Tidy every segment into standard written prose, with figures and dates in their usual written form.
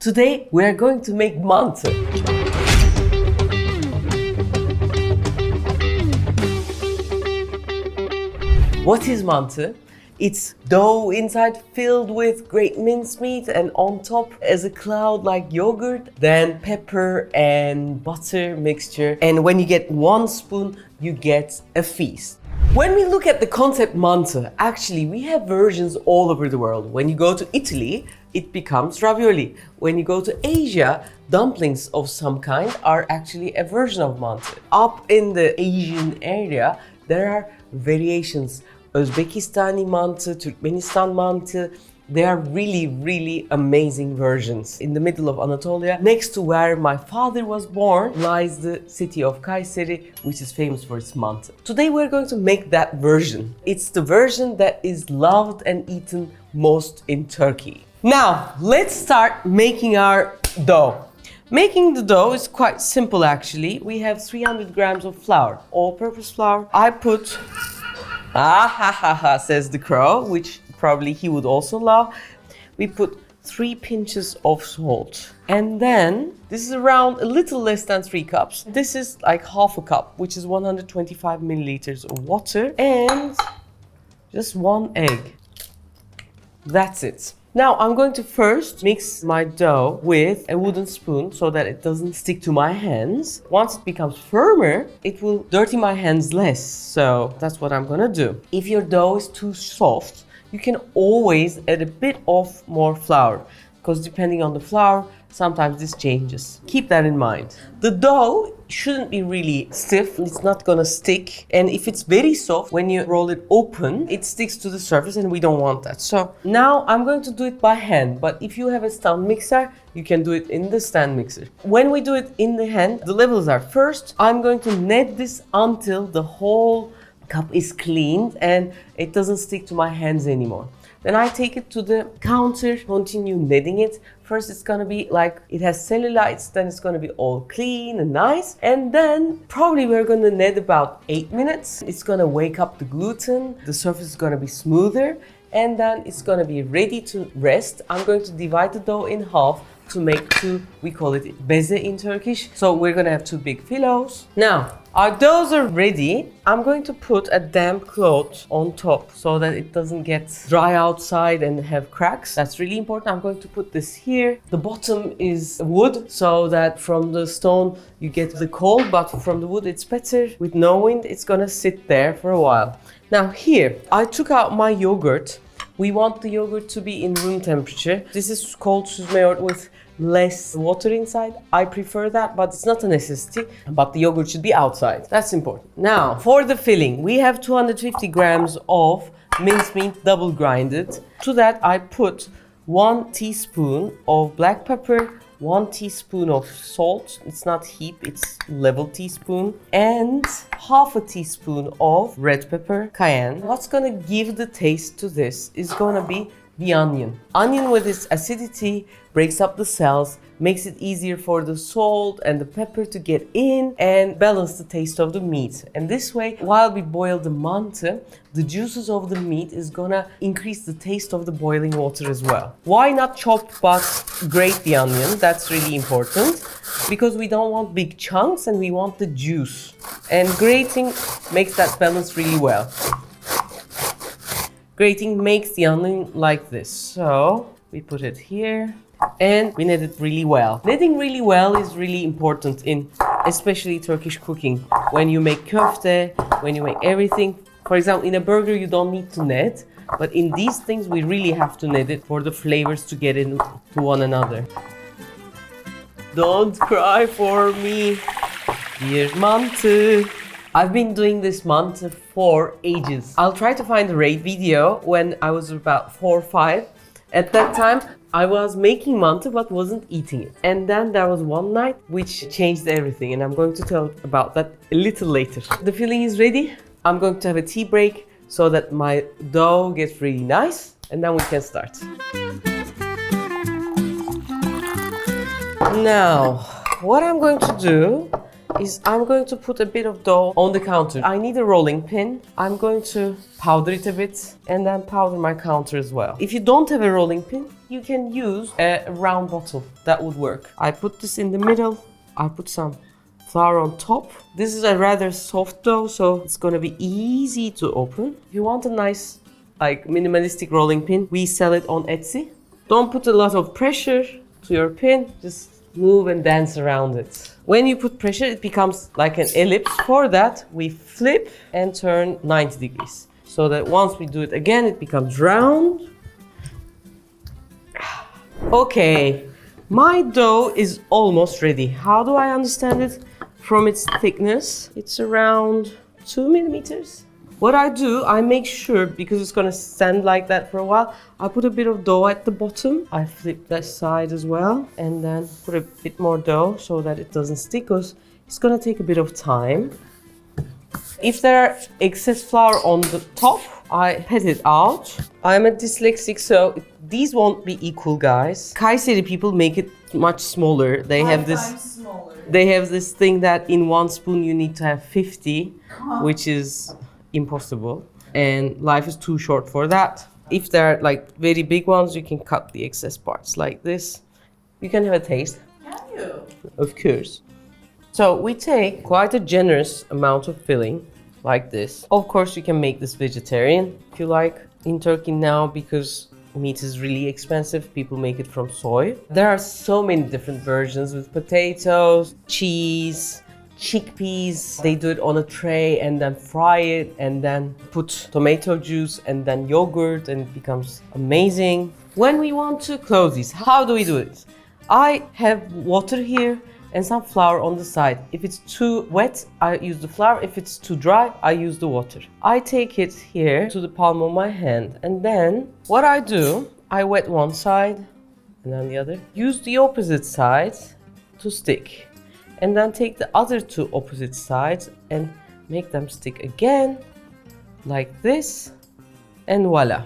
Today we are going to make mantı. What is mantı? It's dough inside filled with great mincemeat and on top as a cloud like yogurt, then pepper and butter mixture. And when you get 1 spoon, you get a feast. When we look at the concept mantı, actually we have versions all over the world. When you go to Italy, it becomes ravioli. When you go to Asia, dumplings of some kind are actually a version of mantı. Up in the Asian area, there are variations. Uzbekistani mantı, Turkmenistan mantı. They are really amazing versions. In the middle of Anatolia, next to where my father was born, lies the city of Kayseri, which is famous for its mantı. Today we're going to make that version. It's the version that is loved and eaten most in Turkey. Now, let's start making our dough. Making the dough is quite simple actually. We have 300 grams of flour, all-purpose flour. I put says the crow, which probably he would also love. We put 3 pinches of salt. And then, this is around a little less than 3 cups. This is like half a cup, which is 125 milliliters of water. And just 1 egg. That's it. Now I'm going to first mix my dough with a wooden spoon so that it doesn't stick to my hands. Once it becomes firmer, it will dirty my hands less. So that's what I'm gonna do. If your dough is too soft, you can always add a bit of more flour, because depending on the flour, sometimes this changes. Keep that in mind. The dough shouldn't be really stiff, it's not gonna stick. And if it's very soft, when you roll it open, it sticks to the surface and we don't want that. So now I'm going to do it by hand, but if you have a stand mixer, you can do it in the stand mixer. When we do it in the hand, the levels are first, I'm going to knead this until the whole cup is cleaned and it doesn't stick to my hands anymore. Then I take it to the counter, continue kneading it. First it's gonna be like, it has cellulites, then it's gonna be all clean and nice. And then probably we're gonna knead about 8 minutes. It's gonna wake up the gluten, the surface is gonna be smoother, and then it's gonna be ready to rest. I'm going to divide the dough in half to make 2, we call it beze in Turkish. So we're gonna have 2 big filos. Now, our doughs are ready. I'm going to put a damp cloth on top so that it doesn't get dry outside and have cracks. That's really important. I'm going to put this here. The bottom is wood so that from the stone you get the cold, but from the wood it's better. With no wind, it's gonna sit there for a while. Now here, I took out my yogurt. We want the yogurt to be in room temperature. This is called süzme yoğurt with less water inside. I prefer that, but it's not a necessity. But the yogurt should be outside. That's important. Now, for the filling, we have 250 grams of mincemeat double grinded. To that, I put 1 teaspoon of black pepper, 1 teaspoon of salt. It's not heap, it's level teaspoon. And half a teaspoon of red pepper, cayenne. What's gonna give the taste to this is gonna be the onion. Onion with its acidity breaks up the cells, makes it easier for the salt and the pepper to get in and balance the taste of the meat. And this way, while we boil the mantı, the juices of the meat is gonna increase the taste of the boiling water as well. Why not chop but grate the onion? That's really important because we don't want big chunks and we want the juice. And grating makes that balance really well. Grating makes the onion like this. So we put it here and we knead it really well. Kneading really well is really important in especially Turkish cooking. When you make köfte, when you make everything. For example, in a burger you don't need to knead, but in these things we really have to knead it for the flavors to get into one another. Don't cry for me, dear mantı. I've been doing this mantı for ages. I'll try to find a right video when I was about 4 or 5. At that time, I was making mantı but wasn't eating it. And then there was one night which changed everything, and I'm going to tell about that a little later. The filling is ready. I'm going to have a tea break so that my dough gets really nice, and then we can start. Now, what I'm going to do is I'm going to put a bit of dough on the counter. I need a rolling pin. I'm going to powder it a bit and then powder my counter as well. If you don't have a rolling pin, you can use a round bottle. That would work. I put this in the middle. I put some flour on top. This is a rather soft dough, so it's gonna be easy to open. If you want a nice, like, minimalistic rolling pin, we sell it on Etsy. Don't put a lot of pressure to your pin, just move and dance around it. When you put pressure, it becomes like an ellipse. For that, we flip and turn 90 degrees. So that once we do it again, it becomes round. Okay, my dough is almost ready. How do I understand it? From its thickness, it's around 2 millimeters. What I do, I make sure, because it's gonna stand like that for a while, I put a bit of dough at the bottom. I flip that side as well, and then put a bit more dough so that it doesn't stick, because it's gonna take a bit of time. If there are excess flour on the top, I pat it out. I'm a dyslexic, so these won't be equal, guys. Kayseri people make it much smaller. They have this thing that in 1 spoon you need to have 50, which is impossible, and life is too short for that. If they're like very big ones, you can cut the excess parts like this. You can have a taste. Can you? Of course. So we take quite a generous amount of filling like this. Of course, you can make this vegetarian if you like. In Turkey now, because meat is really expensive, people make it from soy. There are so many different versions with potatoes, cheese, chickpeas. They do it on a tray and then fry it and then put tomato juice and then yogurt, and it becomes amazing. When we want to close these, how do we do it? I have water here and some flour on the side. If it's too wet, I use the flour. If it's too dry, I use the water. I take it here to the palm of my hand, and then what I do, I wet one side and then the other. Use the opposite side to stick, and then take the other two opposite sides and make them stick again, like this, and voila.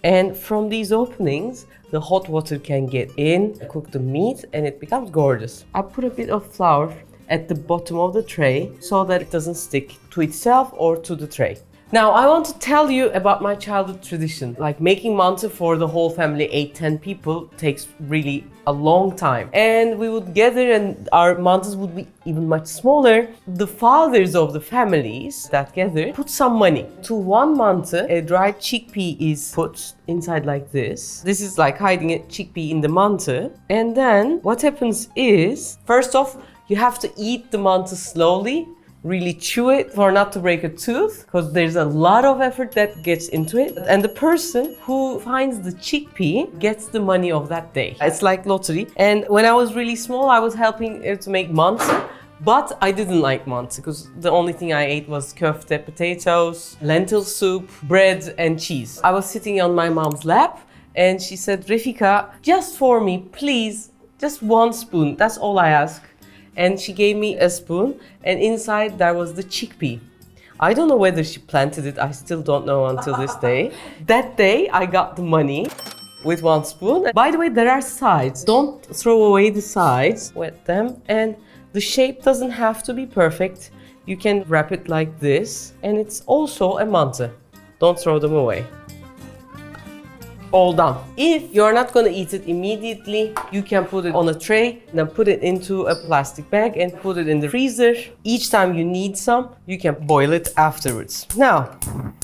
And from these openings, the hot water can get in, cook the meat, and it becomes gorgeous. I put a bit of flour at the bottom of the tray so that it doesn't stick to itself or to the tray. Now, I want to tell you about my childhood tradition. Like, making mantı for the whole family, 8-10 people, takes really a long time. And we would gather and our mantës would be even much smaller. The fathers of the families that gather put some money. To one mantı, a dried chickpea is put inside like this. This is like hiding a chickpea in the mantı. And then what happens is, first off, you have to eat the mantı slowly. Really chew it for not to break a tooth, because there's a lot of effort that gets into it. And the person who finds the chickpea gets the money of that day. It's like lottery. And when I was really small, I was helping her to make mantı. But I didn't like mantı because the only thing I ate was köfte, potatoes, lentil soup, bread and cheese. I was sitting on my mom's lap and she said, "Refika, just for me, please, just 1 spoon. That's all I ask." And she gave me a spoon, and inside there was the chickpea. I don't know whether she planted it, I still don't know until this day. That day I got the money with 1 spoon. By the way, there are sides. Don't throw away the sides, wet them, and the shape doesn't have to be perfect. You can wrap it like this, and it's also a mantı. Don't throw them away. All done. If you're not gonna eat it immediately, you can put it on a tray, then put it into a plastic bag and put it in the freezer. Each time you need some, you can boil it afterwards. Now,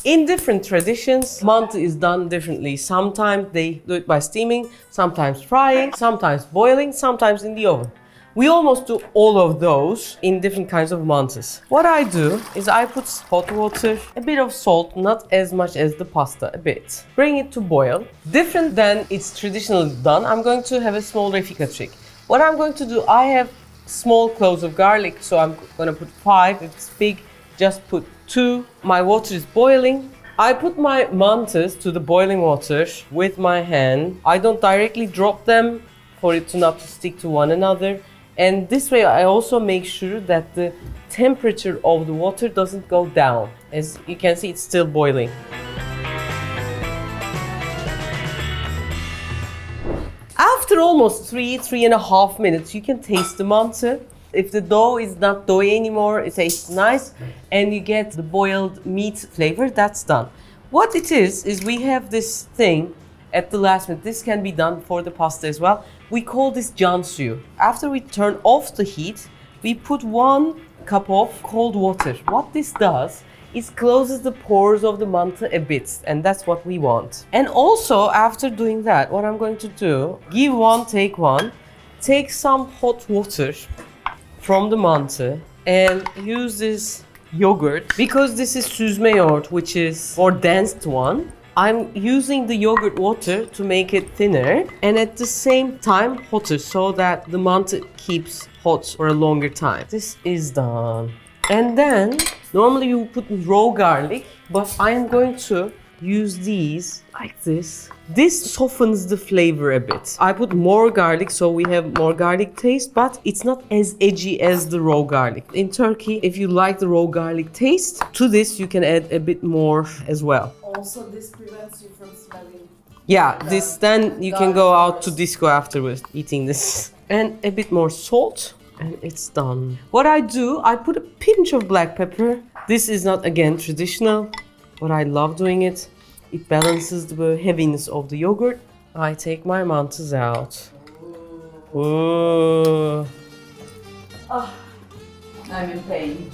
in different traditions, mantı is done differently. Sometimes they do it by steaming, sometimes frying, sometimes boiling, sometimes in the oven. We almost do all of those in different kinds of mantës. What I do is I put hot water, a bit of salt, not as much as the pasta, a bit. Bring it to boil. Different than it's traditionally done, I'm going to have a small Refika trick. What I'm going to do, I have small cloves of garlic, so I'm going to put 5. If it's big, just put 2. My water is boiling. I put my mantës to the boiling water with my hand. I don't directly drop them for it to not stick to one another. And this way I also make sure that the temperature of the water doesn't go down. As you can see, it's still boiling. After almost 3.5 minutes, you can taste the mantı. If the dough is not doughy anymore, it tastes nice, and you get the boiled meat flavor, that's done. What it is we have this thing at the last minute. This can be done for the pasta as well. We call this jansu. After we turn off the heat, we put 1 cup of cold water. What this does is closes the pores of the mantı a bit, and that's what we want. And also, after doing that, what I'm going to do, give one, take one. Take some hot water from the mantı and use this yogurt. Because this is süzme yoğurt, which is more dense one, I'm using the yogurt water to make it thinner and at the same time hotter so that the mantı keeps hot for a longer time. This is done. And then, normally you put raw garlic, but I am going to use these like this. This softens the flavor a bit. I put more garlic so we have more garlic taste, but it's not as edgy as the raw garlic. In Turkey, if you like the raw garlic taste, to this you can add a bit more as well. Also, this prevents you from smelling. Yeah, this then you can go out to disco afterwards eating this. And a bit more salt. And it's done. What I do, I put a pinch of black pepper. This is not, again, traditional, but I love doing it. It balances the heaviness of the yogurt. I take my mantız out. Ooh. Oh, I'm in pain.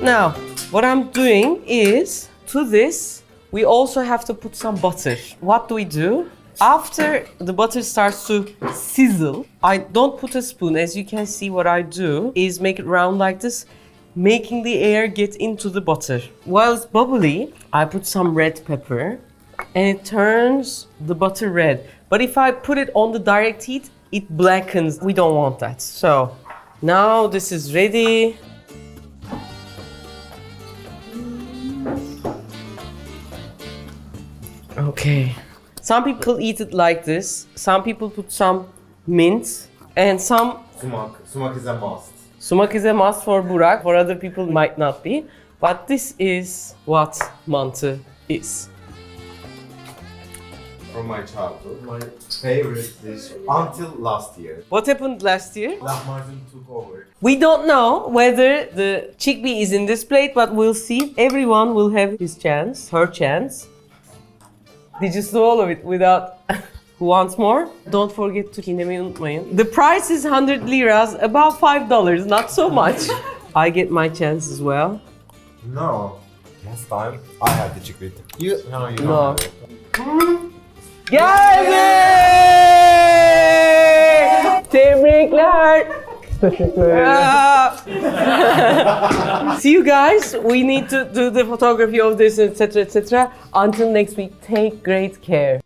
Now, what I'm doing is, to this, we also have to put some butter. What do we do? After the butter starts to sizzle, I don't put a spoon. As you can see, what I do is make it round like this, making the air get into the butter. While it's bubbly, I put some red pepper and it turns the butter red. But if I put it on the direct heat, it blackens. We don't want that. So now this is ready. Okay. Some people eat it like this. Some people put some mint and some... Sumak. Sumak is a must. Sumak is a must for Burak. For other people might not be. But this is what mantı is. From my childhood, my favorite dish until last year. What happened last year? Lahmacun took over. We don't know whether the chickpea is in this plate, but we'll see. Everyone will have his chance, her chance. Did you swallow it without... Who wants more? Don't forget to çiğnemeyi unutmayın. The price is 100 liras, about $5, not so much. I get my chance as well. No. Last time I had the chickpea. You No. don't have it. Geldi! Tebrikler! See you guys. We need to do the photography of this, etc., etc. Until next week, take great care.